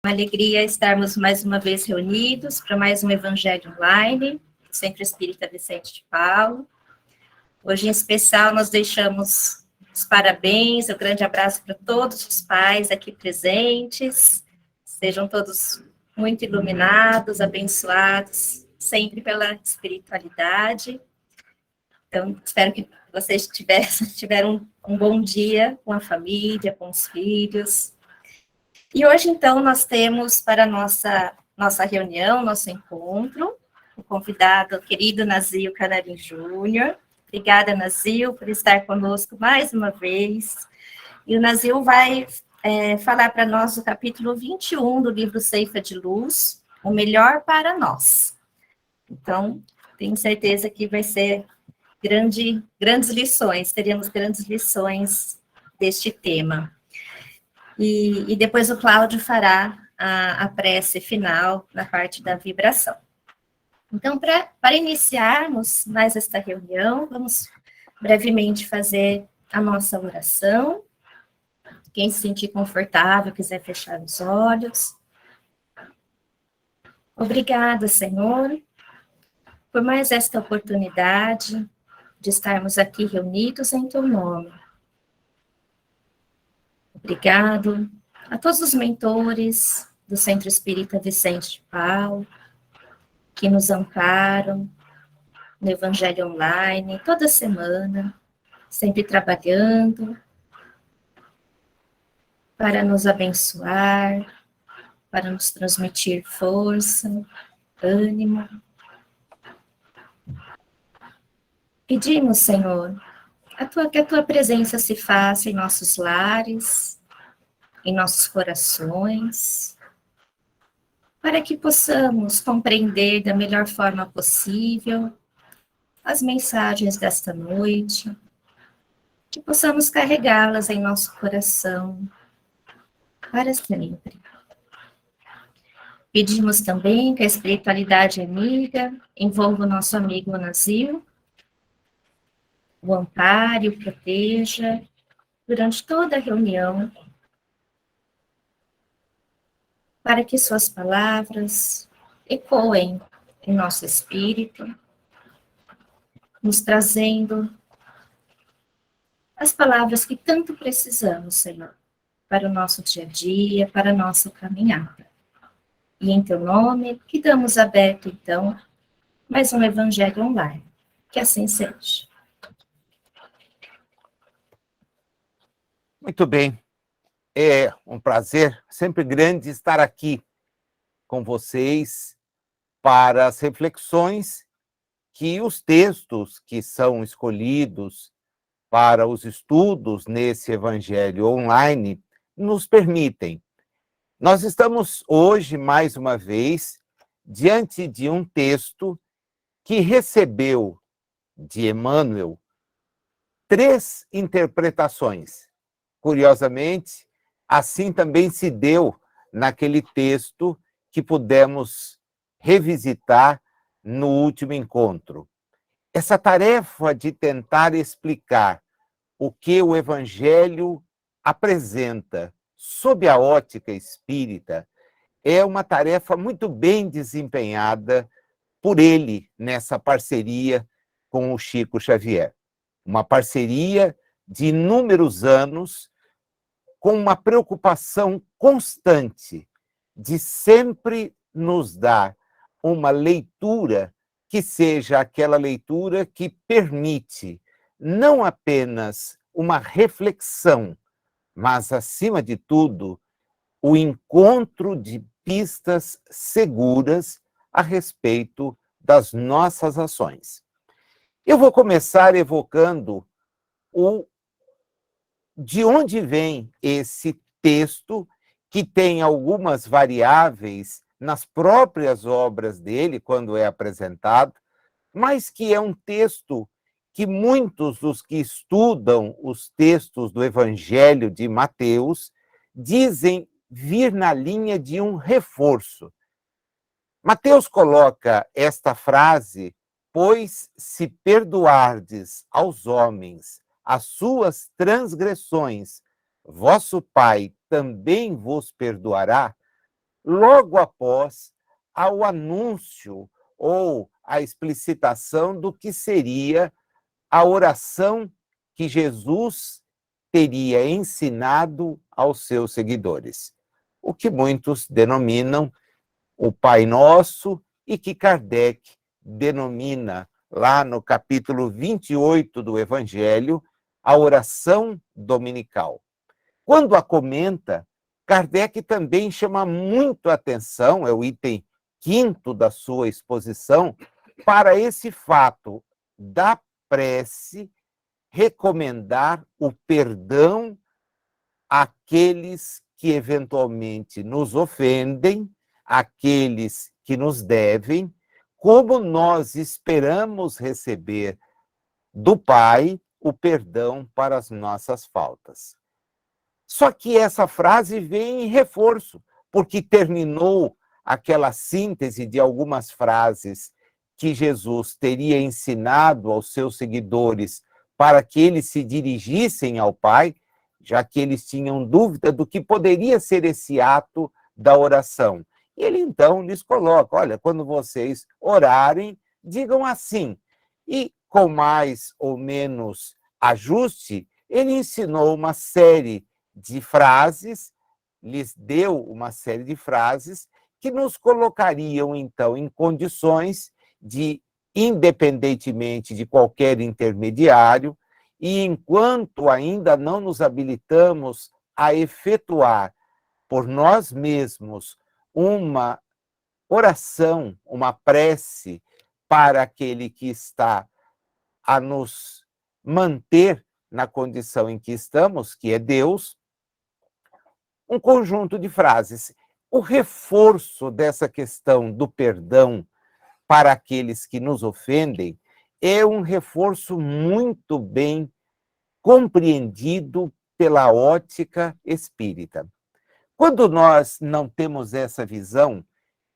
uma alegria estarmos mais uma vez reunidos para mais um Evangelho Online, do Centro Espírita Vicente de Paulo. Hoje, em especial, nós deixamos os parabéns, um grande abraço para todos os pais aqui presentes. Sejam todos muito iluminados, abençoados, sempre pela espiritualidade. Então, espero que vocês tiveram um bom dia com a família, com os filhos. E hoje, então, nós temos para nossa reunião, nosso encontro, o convidado, o querido Nazil Canarim Júnior. Obrigada, Nazil, por estar conosco mais uma vez. E o Nazil vai falar para nós o capítulo 21 do livro Ceifa de Luz, O Melhor para Nós. Então, tenho certeza que vai ser grandes lições, teremos grandes lições deste tema. E depois o Cláudio fará a prece final na parte da vibração. Então, para iniciarmos mais esta reunião, vamos brevemente fazer a nossa oração. Quem se sentir confortável, quiser fechar os olhos. Obrigada, Senhor, por mais esta oportunidade de estarmos aqui reunidos em Teu nome. Obrigado a todos os mentores do Centro Espírita Vicente de Paulo, que nos amparam no Evangelho Online, toda semana, sempre trabalhando para nos abençoar, para nos transmitir força, ânimo. Pedimos, Senhor, que a Tua presença se faça em nossos lares, em nossos corações, para que possamos compreender da melhor forma possível as mensagens desta noite, que possamos carregá-las em nosso coração para sempre. Pedimos também que a espiritualidade amiga envolva o nosso amigo Nazil, o ampare, o proteja durante toda a reunião, para que suas palavras ecoem em nosso espírito, nos trazendo as palavras que tanto precisamos, Senhor, para o nosso dia a dia, para a nossa caminhada. E em Teu nome, que damos aberto, então, mais um Evangelho Online. Que assim seja. Muito bem. É um prazer sempre grande estar aqui com vocês para as reflexões que os textos que são escolhidos para os estudos nesse Evangelho Online nos permitem. Nós estamos hoje, mais uma vez, diante de um texto que recebeu de Emmanuel 3 interpretações. Curiosamente, assim também se deu naquele texto que pudemos revisitar no último encontro. Essa tarefa de tentar explicar o que o Evangelho apresenta sob a ótica espírita é uma tarefa muito bem desempenhada por ele nessa parceria com o Chico Xavier. Uma parceria de inúmeros anos, com uma preocupação constante de sempre nos dar uma leitura que seja aquela leitura que permite não apenas uma reflexão, mas, acima de tudo, o encontro de pistas seguras a respeito das nossas ações. Eu vou começar evocando de onde vem esse texto, que tem algumas variáveis nas próprias obras dele, quando é apresentado, mas que é um texto que muitos dos que estudam os textos do Evangelho de Mateus dizem vir na linha de um reforço. Mateus coloca esta frase: pois se perdoardes aos homens as suas transgressões, vosso Pai também vos perdoará, logo após ao anúncio ou a explicitação do que seria a oração que Jesus teria ensinado aos seus seguidores, o que muitos denominam o Pai Nosso e que Kardec denomina lá no capítulo 28 do Evangelho a oração dominical. Quando a comenta, Kardec também chama muito a atenção, é o item 5º da sua exposição, para esse fato da prece recomendar o perdão àqueles que eventualmente nos ofendem, àqueles que nos devem, como nós esperamos receber do Pai o perdão para as nossas faltas. Só que essa frase vem em reforço, porque terminou aquela síntese de algumas frases que Jesus teria ensinado aos seus seguidores para que eles se dirigissem ao Pai, já que eles tinham dúvida do que poderia ser esse ato da oração. E ele então lhes coloca: olha, quando vocês orarem, digam assim. E com mais ou menos ajuste, ele ensinou uma série de frases, lhes deu uma série de frases que nos colocariam, então, em condições de, independentemente de qualquer intermediário, e enquanto ainda não nos habilitamos a efetuar por nós mesmos uma oração, uma prece para aquele que está a nos manter na condição em que estamos, que é Deus, um conjunto de frases. O reforço dessa questão do perdão para aqueles que nos ofendem é um reforço muito bem compreendido pela ótica espírita. Quando nós não temos essa visão,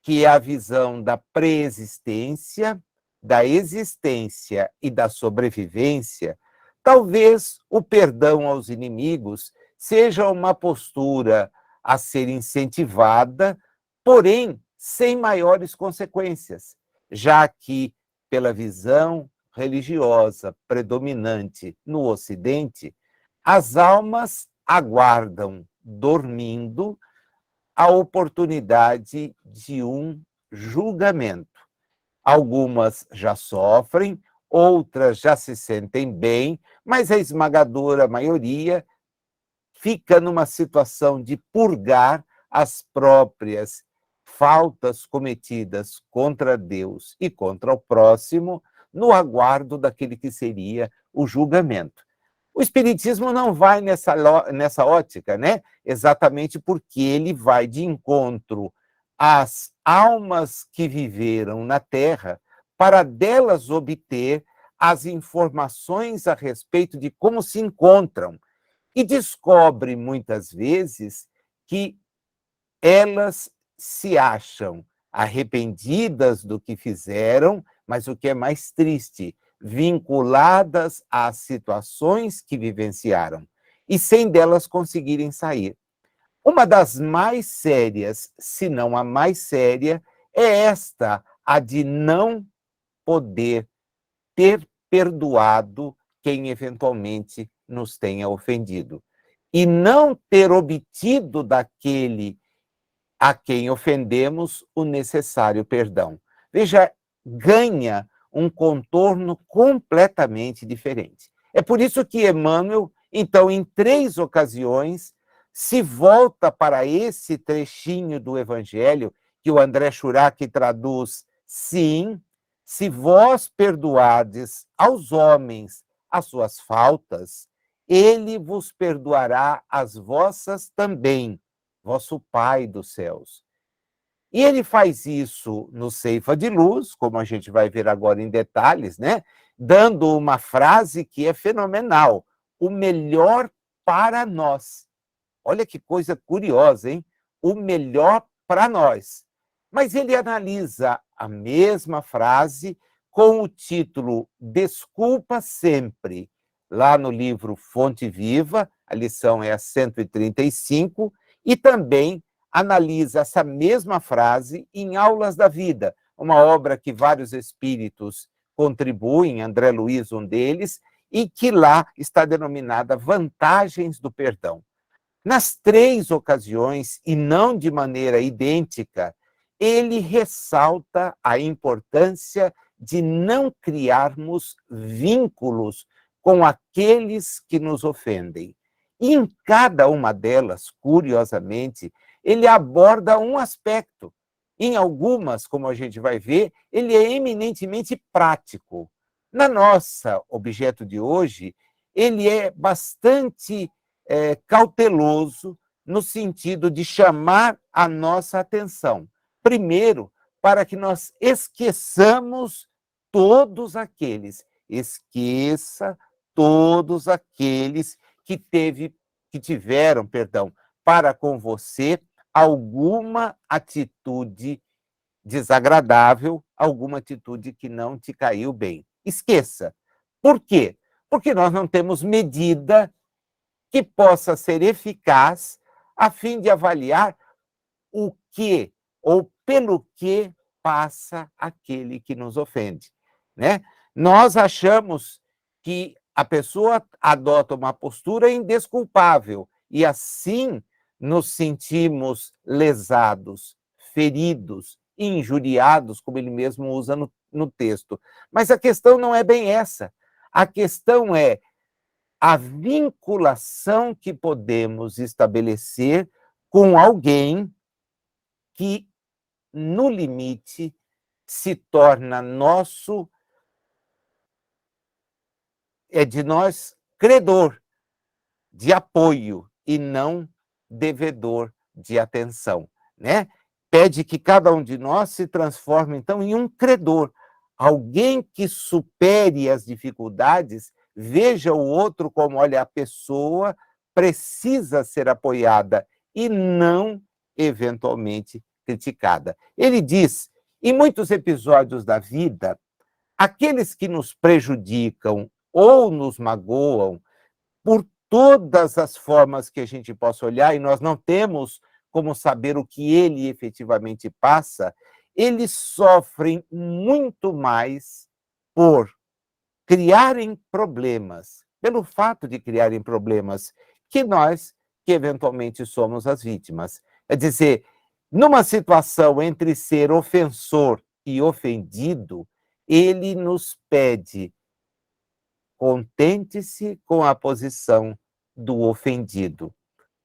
que é a visão da preexistência, da existência e da sobrevivência, talvez o perdão aos inimigos seja uma postura a ser incentivada, porém sem maiores consequências, já que, pela visão religiosa predominante no Ocidente, as almas aguardam, dormindo, a oportunidade de um julgamento. Algumas já sofrem, outras já se sentem bem, mas a esmagadora maioria fica numa situação de purgar as próprias faltas cometidas contra Deus e contra o próximo, no aguardo daquele que seria o julgamento. O Espiritismo não vai nessa ótica, né? Exatamente porque ele vai de encontro às almas que viveram na Terra, para delas obter as informações a respeito de como se encontram, e descobre muitas vezes que elas se acham arrependidas do que fizeram, mas o que é mais triste, vinculadas às situações que vivenciaram e sem delas conseguirem sair. Uma das mais sérias, se não a mais séria, é esta, a de não poder ter perdoado quem eventualmente nos tenha ofendido e não ter obtido daquele a quem ofendemos o necessário perdão. Veja, ganha um contorno completamente diferente. É por isso que Emmanuel, então, em 3 ocasiões, se volta para esse trechinho do Evangelho, que o André Churac traduz: sim, se vós perdoardes aos homens as suas faltas, ele vos perdoará as vossas também, vosso Pai dos céus. E ele faz isso no Ceifa de Luz, como a gente vai ver agora em detalhes, né? Dando uma frase que é fenomenal: o melhor para nós. Olha que coisa curiosa, hein? O melhor para nós. Mas ele analisa a mesma frase com o título Desculpa Sempre, lá no livro Fonte Viva, a lição é a 135, e também analisa essa mesma frase em Aulas da Vida, uma obra que vários espíritos contribuem, André Luiz, um deles, e que lá está denominada Vantagens do Perdão. Nas 3 ocasiões, e não de maneira idêntica, ele ressalta a importância de não criarmos vínculos com aqueles que nos ofendem. E em cada uma delas, curiosamente, ele aborda um aspecto. Em algumas, como a gente vai ver, ele é eminentemente prático. Na nossa objeto de hoje, ele é bastante cauteloso no sentido de chamar a nossa atenção. Primeiro, para que nós esqueçamos todos aqueles, esqueça todos aqueles que tiveram, para com você alguma atitude desagradável, alguma atitude que não te caiu bem. Esqueça. Por quê? Porque nós não temos medida que possa ser eficaz a fim de avaliar o que ou pelo que passa aquele que nos ofende, né? Nós achamos que a pessoa adota uma postura indesculpável e assim nos sentimos lesados, feridos, injuriados, como ele mesmo usa no texto. Mas a questão não é bem essa. A questão é a vinculação que podemos estabelecer com alguém que, no limite, se torna de nós, credor de apoio e não devedor de atenção, né? Pede que cada um de nós se transforme, então, em um credor, alguém que supere as dificuldades, veja o outro como, olha, a pessoa precisa ser apoiada e não, eventualmente, criticada. Ele diz, em muitos episódios da vida, aqueles que nos prejudicam ou nos magoam, por todas as formas que a gente possa olhar, e nós não temos como saber o que ele efetivamente passa, eles sofrem muito mais por criarem problemas, pelo fato de criarem problemas, que nós, que eventualmente somos as vítimas. É dizer, numa situação entre ser ofensor e ofendido, ele nos pede: contente-se com a posição do ofendido,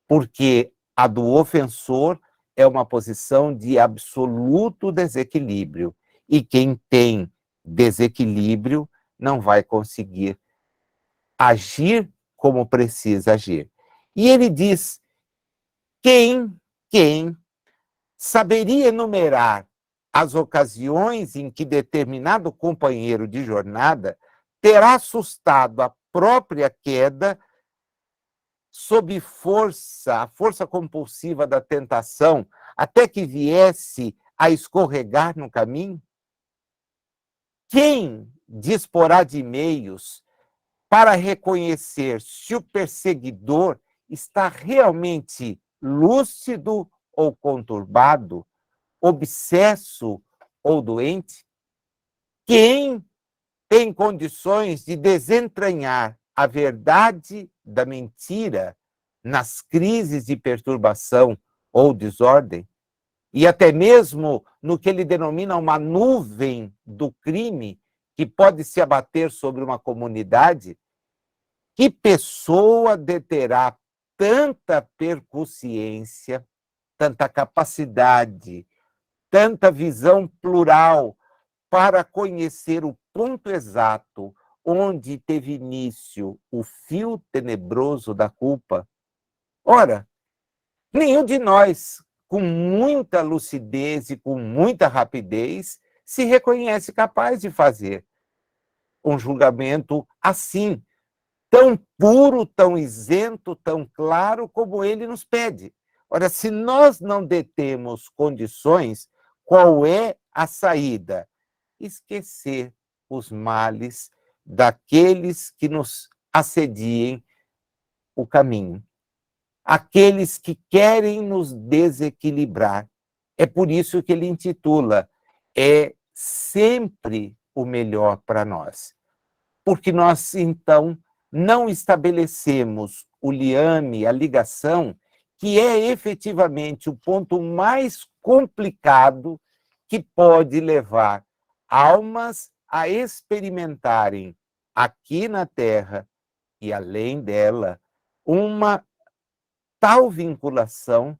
porque a do ofensor é uma posição de absoluto desequilíbrio, e quem tem desequilíbrio não vai conseguir agir como precisa agir. E ele diz: quem saberia enumerar as ocasiões em que determinado companheiro de jornada terá assustado a própria queda sob a força compulsiva da tentação, até que viesse a escorregar no caminho? Quem disporá de meios para reconhecer se o perseguidor está realmente lúcido ou conturbado, obsesso ou doente? Quem tem condições de desentranhar a verdade da mentira nas crises de perturbação ou desordem, e até mesmo no que ele denomina uma nuvem do crime que pode se abater sobre uma comunidade? Que pessoa deterá tanta percussiência, tanta capacidade, tanta visão plural para conhecer o ponto exato onde teve início o fio tenebroso da culpa? Ora, nenhum de nós, com muita lucidez e com muita rapidez, se reconhece capaz de fazer um julgamento assim, tão puro, tão isento, tão claro como ele nos pede. Ora, se nós não detemos condições, qual é a saída? Esquecer os males daqueles que nos assediem o caminho. aqueles que querem nos desequilibrar. É por isso que ele intitula É sempre o melhor para nós. Porque nós, então, não estabelecemos o liame, a ligação, que é efetivamente o ponto mais complicado que pode levar almas a experimentarem aqui na Terra e além dela uma tal vinculação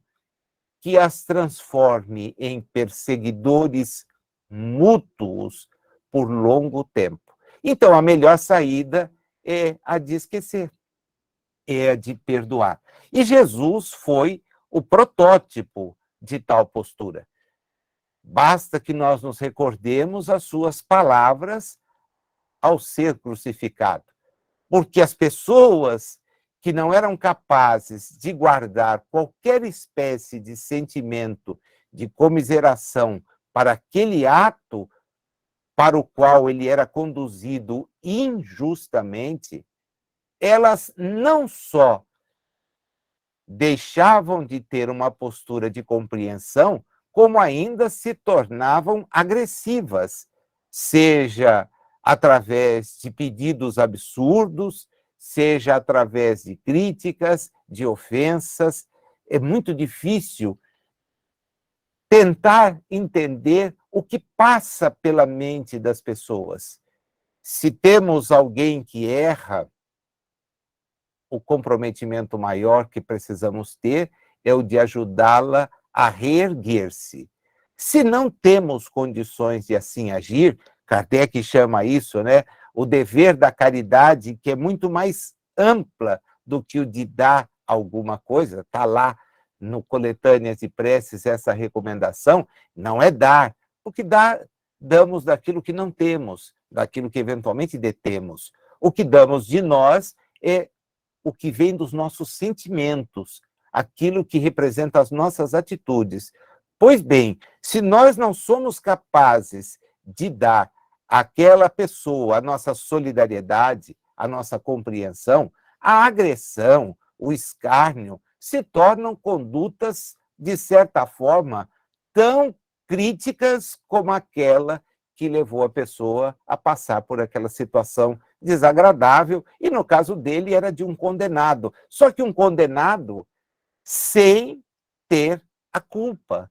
que as transforme em perseguidores mútuos por longo tempo. Então, a melhor saída é a de esquecer, é a de perdoar. E Jesus foi o protótipo de tal postura. Basta que nós nos recordemos as suas palavras ao ser crucificado, porque as pessoas que não eram capazes de guardar qualquer espécie de sentimento de comiseração para aquele ato para o qual ele era conduzido injustamente, elas não só deixavam de ter uma postura de compreensão, como ainda se tornavam agressivas, seja através de pedidos absurdos, seja através de críticas, de ofensas. É muito difícil tentar entender o que passa pela mente das pessoas. Se temos alguém que erra, o comprometimento maior que precisamos ter é o de ajudá-la a reerguer-se. Se não temos condições de assim agir, Kardec chama isso, né, o dever da caridade, que é muito mais ampla do que o de dar alguma coisa, está lá no Coletâneas de Preces essa recomendação, não é dar, porque damos daquilo que não temos, daquilo que eventualmente detemos. O que damos de nós é o que vem dos nossos sentimentos, aquilo que representa as nossas atitudes. Pois bem, se nós não somos capazes de dar àquela pessoa a nossa solidariedade, a nossa compreensão, a agressão, o escárnio se tornam condutas, de certa forma, tão críticas como aquela que levou a pessoa a passar por aquela situação desagradável, e no caso dele era de um condenado. Só que um condenado sem ter a culpa.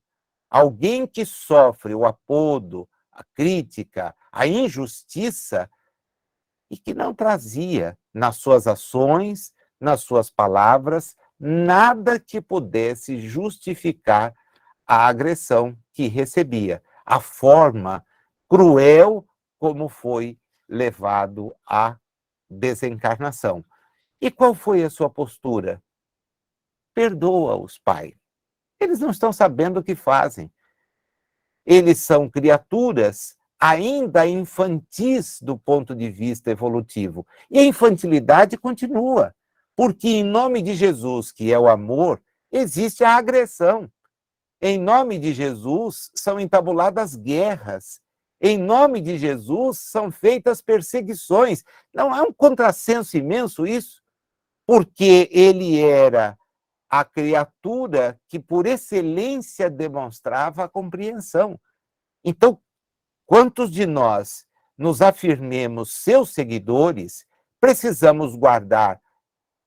Alguém que sofre o apodo, a crítica, a injustiça, e que não trazia nas suas ações, nas suas palavras, nada que pudesse justificar a agressão que recebia, a forma cruel como foi levado à desencarnação. E qual foi a sua postura? Perdoa-os, Pai. Eles não estão sabendo o que fazem. Eles são criaturas ainda infantis do ponto de vista evolutivo. E a infantilidade continua, porque em nome de Jesus, que é o amor, existe a agressão. Em nome de Jesus são entabuladas guerras. Em nome de Jesus são feitas perseguições. Não é um contrassenso imenso isso? Porque ele era a criatura que, por excelência, demonstrava a compreensão. Então, quantos de nós nos afirmemos seus seguidores, precisamos guardar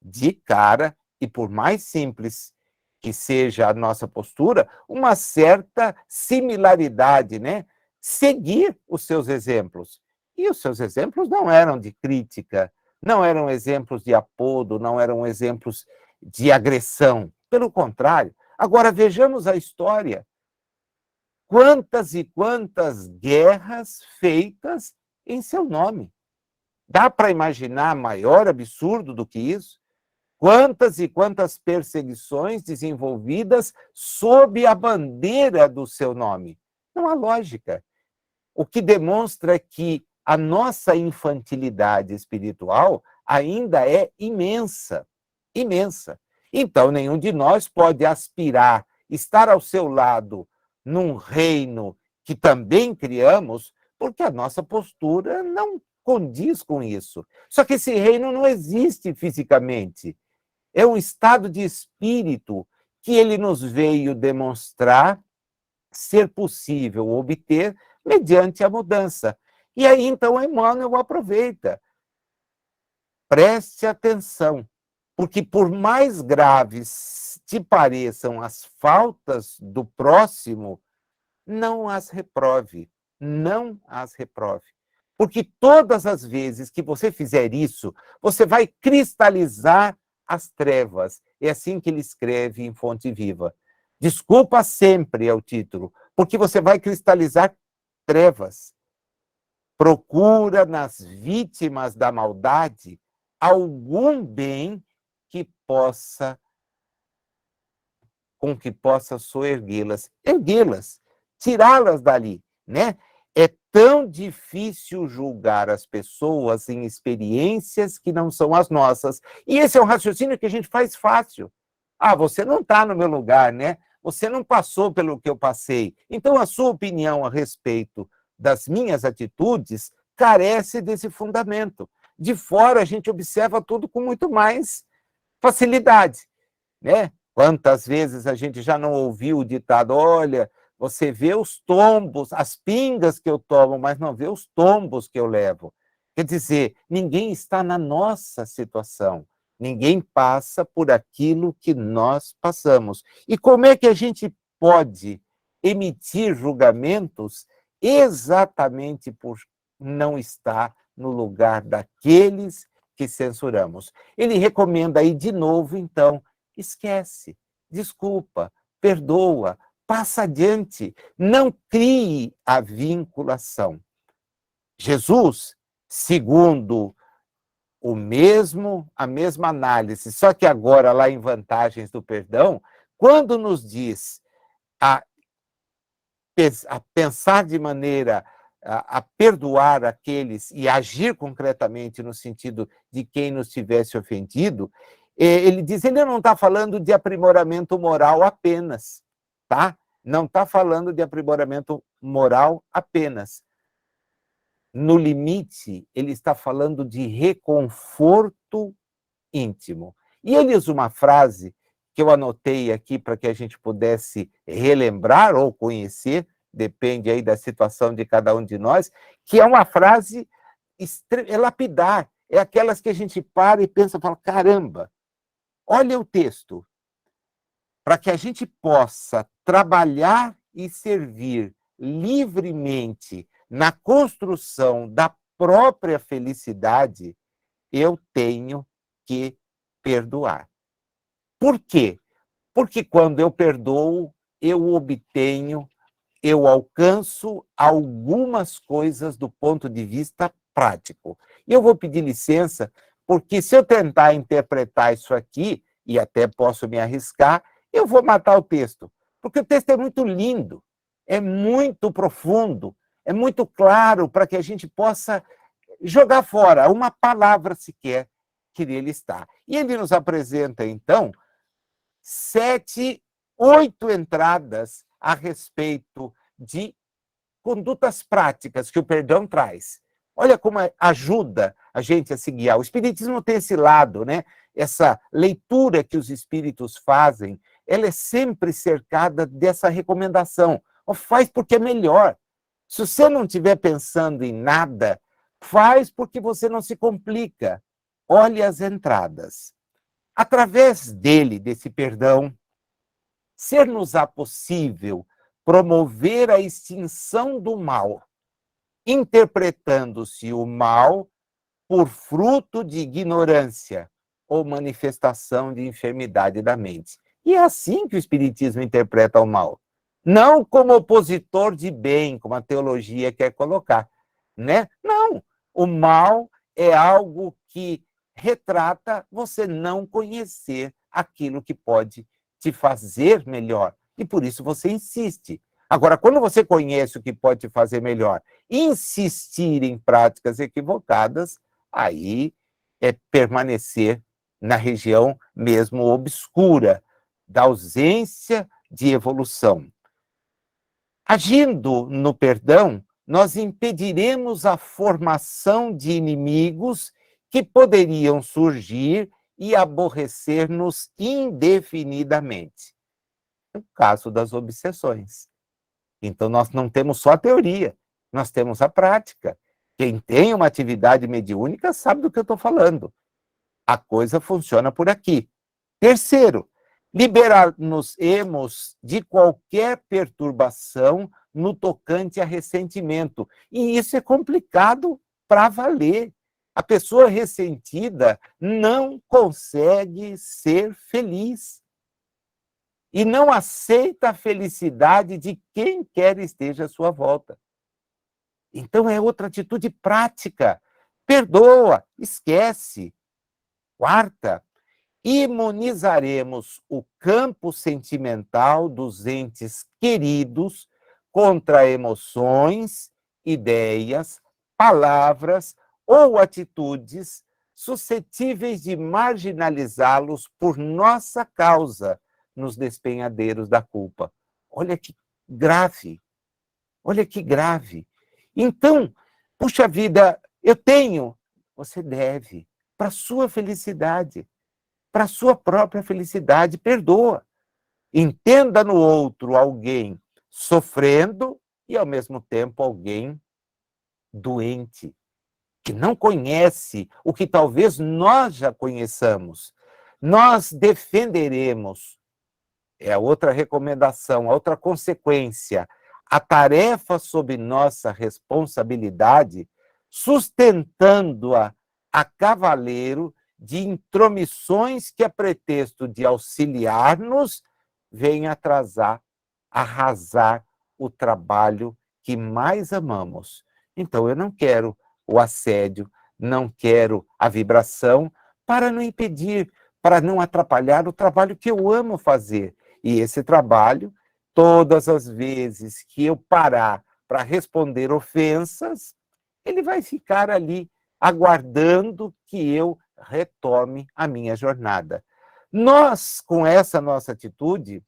de cara, e por mais simples que seja a nossa postura, uma certa similaridade, né? Seguir os seus exemplos. E os seus exemplos não eram de crítica, não eram exemplos de apodo, não eram exemplos de agressão. Pelo contrário. Agora, vejamos a história. Quantas e quantas guerras feitas em seu nome. Dá para imaginar maior absurdo do que isso? Quantas e quantas perseguições desenvolvidas sob a bandeira do seu nome? Não há lógica. O que demonstra que a nossa infantilidade espiritual ainda é imensa, imensa. Então, nenhum de nós pode aspirar estar ao seu lado num reino que também criamos, porque a nossa postura não condiz com isso. Só que esse reino não existe fisicamente. é um estado de espírito que ele nos veio demonstrar ser possível obter mediante a mudança. E aí, então, Emmanuel aproveita. Preste atenção, porque por mais graves te pareçam as faltas do próximo, não as reprove, não as reprove. Porque todas as vezes que você fizer isso, você vai cristalizar as trevas. É assim que ele escreve em Fonte Viva. Desculpa sempre é o título, porque você vai cristalizar trevas. Procura nas vítimas da maldade algum bem que possa, com que possa soerguê-las, erguê-las, tirá-las dali, né? É tão difícil julgar as pessoas em experiências que não são as nossas. E esse é um raciocínio que a gente faz fácil. Ah, você não está no meu lugar, né? Você não passou pelo que eu passei. Então, a sua opinião a respeito das minhas atitudes carece desse fundamento. De fora, a gente observa tudo com muito mais facilidade, né? Quantas vezes a gente já não ouviu o ditado, olha, você vê os tombos, as pingas que eu tomo, mas não vê os tombos que eu levo. Quer dizer, ninguém está na nossa situação, ninguém passa por aquilo que nós passamos. E como é que a gente pode emitir julgamentos exatamente por não estar no lugar daqueles que censuramos? Ele recomenda aí de novo, então, esquece, desculpa, perdoa, passa adiante, não crie a vinculação. Jesus, segundo a mesma análise, só que agora lá em Vantagens do Perdão, quando nos diz a pensar de maneira a perdoar aqueles e agir concretamente no sentido de quem nos tivesse ofendido, ele diz, ele não está falando de aprimoramento moral apenas, tá? Não está falando de aprimoramento moral apenas. No limite, ele está falando de reconforto íntimo. E ele usa uma frase que eu anotei aqui para que a gente pudesse relembrar ou conhecer, depende aí da situação de cada um de nós, que é uma frase lapidar, é aquelas que a gente para e pensa, fala, caramba, olha o texto, para que a gente possa trabalhar e servir livremente na construção da própria felicidade, eu tenho que perdoar. Por quê? Porque quando eu perdoo, eu obtenho, eu alcanço algumas coisas do ponto de vista prático. E eu vou pedir licença, porque se eu tentar interpretar isso aqui, e até posso me arriscar, eu vou matar o texto. Porque o texto é muito lindo, é muito profundo, é muito claro para que a gente possa jogar fora uma palavra sequer que nele está. E ele nos apresenta, então, 8 entradas a respeito de condutas práticas que o perdão traz. Olha como ajuda a gente a se guiar. O Espiritismo tem esse lado, né? Essa leitura que os espíritos fazem, ela é sempre cercada dessa recomendação. Faz porque é melhor. Se você não estiver pensando em nada, faz porque você não se complica. Olhe as entradas. Através dele, desse perdão, ser-nos-á possível promover a extinção do mal, interpretando-se o mal por fruto de ignorância ou manifestação de enfermidade da mente. E é assim que o Espiritismo interpreta o mal. Não como opositor de bem, como a teologia quer colocar, né? Não, o mal é algo que retrata você não conhecer aquilo que pode te fazer melhor. E por isso você insiste. Agora, quando você conhece o que pode te fazer melhor, insistir em práticas equivocadas, aí é permanecer na região mesmo obscura da ausência de evolução. Agindo no perdão, nós impediremos a formação de inimigos que poderiam surgir e aborrecer-nos indefinidamente. No caso das obsessões. Então, nós não temos só a teoria, nós temos a prática. Quem tem uma atividade mediúnica sabe do que eu estou falando. A coisa funciona por aqui. Terceiro, liberar-nos-emos de qualquer perturbação no tocante a ressentimento. E isso é complicado para valer. A pessoa ressentida não consegue ser feliz. E não aceita a felicidade de quem quer esteja à sua volta. Então é outra atitude prática. Perdoa, esquece. Quarta, imunizaremos o campo sentimental dos entes queridos contra emoções, ideias, palavras ou atitudes suscetíveis de marginalizá-los por nossa causa nos despenhadeiros da culpa. Olha que grave, olha que grave. Então, puxa vida, eu tenho, você deve, para a sua felicidade, para a sua própria felicidade, perdoa. Entenda no outro alguém sofrendo e, ao mesmo tempo, alguém doente, que não conhece o que talvez nós já conheçamos. Nós defenderemos, é a outra recomendação, a outra consequência, a tarefa sob nossa responsabilidade, sustentando-a a cavaleiro de intromissões que, a pretexto de auxiliar-nos, vêm atrasar, arrasar o trabalho que mais amamos. Então, eu não quero o assédio, não quero a vibração, para não impedir, para não atrapalhar o trabalho que eu amo fazer. E esse trabalho, todas as vezes que eu parar para responder ofensas, ele vai ficar ali aguardando que eu retome a minha jornada. Nós, com essa nossa atitude,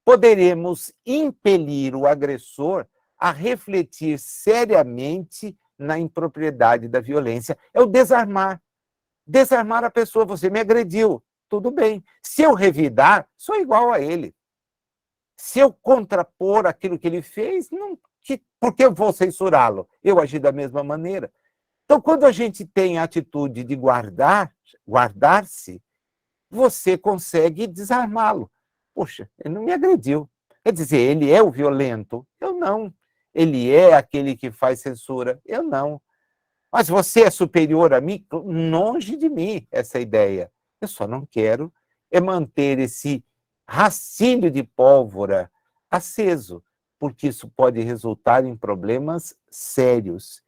poderemos impelir o agressor a refletir seriamente na impropriedade da violência. É o desarmar. Desarmar a pessoa. Você me agrediu, tudo bem. Se eu revidar, sou igual a ele. Se eu contrapor aquilo que ele fez, não, por que eu vou censurá-lo? Eu agi da mesma maneira. Então, quando a gente tem a atitude de guardar-se, você consegue desarmá-lo. Poxa, ele não me agrediu. Quer dizer, ele é o violento? Eu não. Ele é aquele que faz censura? Eu não. Mas você é superior a mim? Longe de mim essa ideia. Eu só não quero é manter esse rascínio de pólvora aceso, porque isso pode resultar em problemas sérios.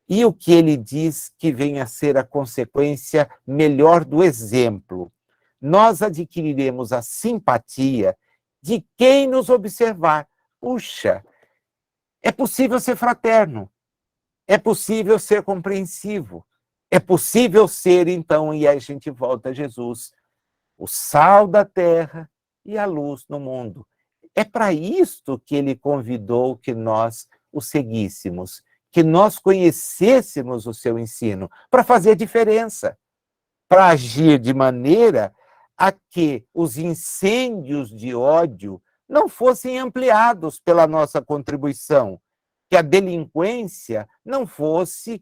E o que ele diz que vem a ser a consequência melhor do exemplo? Nós adquiriremos a simpatia de quem nos observar. Puxa, é possível ser fraterno, é possível ser compreensivo, é possível ser, então, e aí a gente volta a Jesus, o sal da terra e a luz no mundo. É para isto que ele convidou que nós o seguíssemos, que nós conhecêssemos o seu ensino, para fazer diferença, para agir de maneira a que os incêndios de ódio não fossem ampliados pela nossa contribuição, que a delinquência não fosse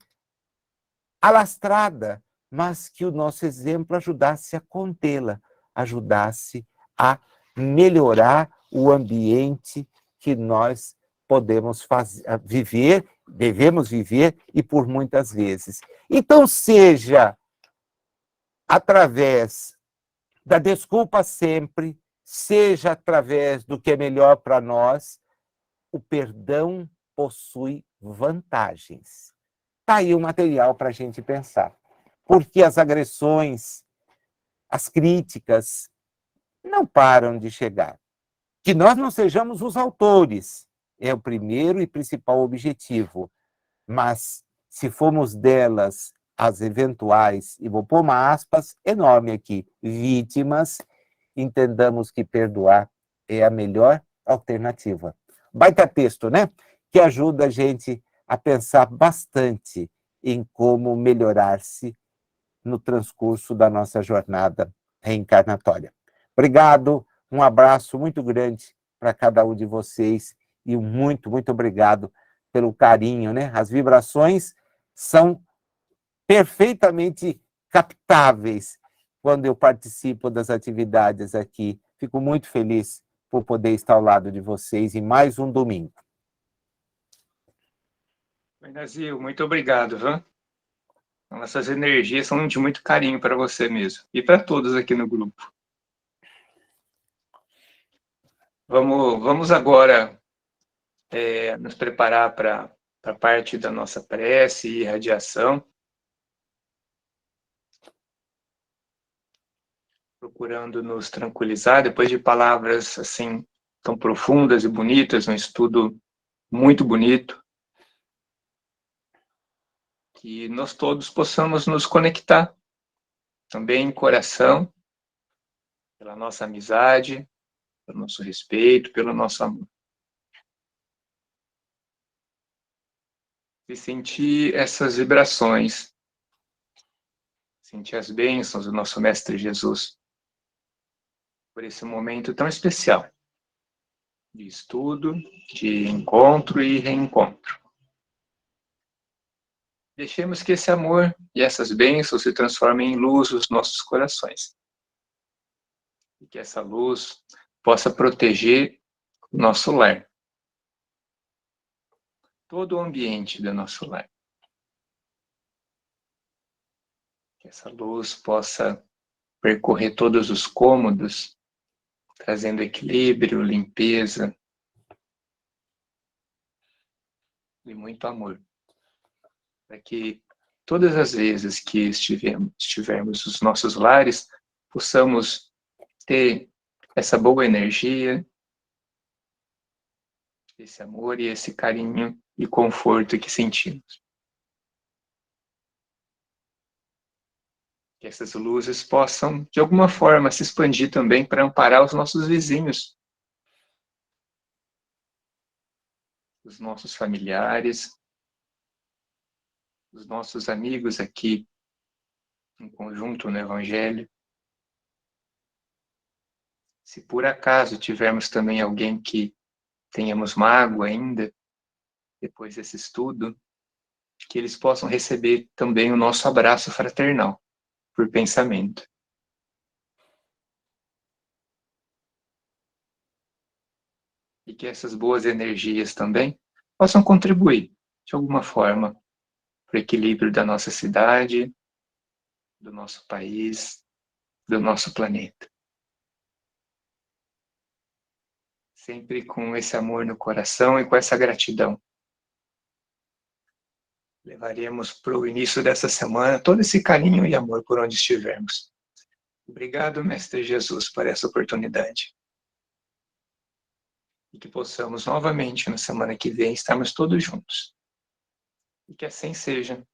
alastrada, mas que o nosso exemplo ajudasse a contê-la, ajudasse a melhorar o ambiente que nós podemos viver, devemos viver e por muitas vezes. Então, seja através da desculpa sempre, seja através do que é melhor para nós, o perdão possui vantagens. Está aí o material para a gente pensar. Porque as agressões, as críticas, não param de chegar. Que nós não sejamos os autores é o primeiro e principal objetivo. Mas, se formos delas as eventuais, e vou pôr uma aspas enorme aqui, vítimas, entendamos que perdoar é a melhor alternativa. Baita texto, né? Que ajuda a gente a pensar bastante em como melhorar-se no transcurso da nossa jornada reencarnatória. Obrigado, um abraço muito grande para cada um de vocês e muito, muito obrigado pelo carinho, né? As vibrações são perfeitamente captáveis quando eu participo das atividades aqui. Fico muito feliz por poder estar ao lado de vocês em mais um domingo. Nazil, muito obrigado, viu? Essas energias são de muito carinho para você mesmo e para todos aqui no grupo. Vamos agora nos preparar para a parte da nossa prece e radiação. Procurando nos tranquilizar, depois de palavras assim tão profundas e bonitas, um estudo muito bonito, que nós todos possamos nos conectar também em coração, pela nossa amizade, pelo nosso respeito, pelo nosso amor. E sentir essas vibrações, sentir as bênçãos do nosso Mestre Jesus, por esse momento tão especial de estudo, de encontro e reencontro. Deixemos que esse amor e essas bênçãos se transformem em luz nos nossos corações. E que essa luz possa proteger o nosso lar. Todo o ambiente do nosso lar. Que essa luz possa percorrer todos os cômodos, trazendo equilíbrio, limpeza e muito amor. Para que todas as vezes que estivermos nos nossos lares, possamos ter essa boa energia, esse amor e esse carinho e conforto que sentimos. Que essas luzes possam, de alguma forma, se expandir também para amparar os nossos vizinhos, os nossos familiares, os nossos amigos aqui em conjunto no Evangelho. Se por acaso tivermos também alguém que tenhamos mágoa ainda, depois desse estudo, que eles possam receber também o nosso abraço fraternal, por pensamento. E que essas boas energias também possam contribuir, de alguma forma, para o equilíbrio da nossa cidade, do nosso país, do nosso planeta. Sempre com esse amor no coração e com essa gratidão. Levaremos para o início dessa semana todo esse carinho e amor por onde estivermos. Obrigado, Mestre Jesus, por essa oportunidade. E que possamos novamente, na semana que vem, estarmos todos juntos. E que assim seja,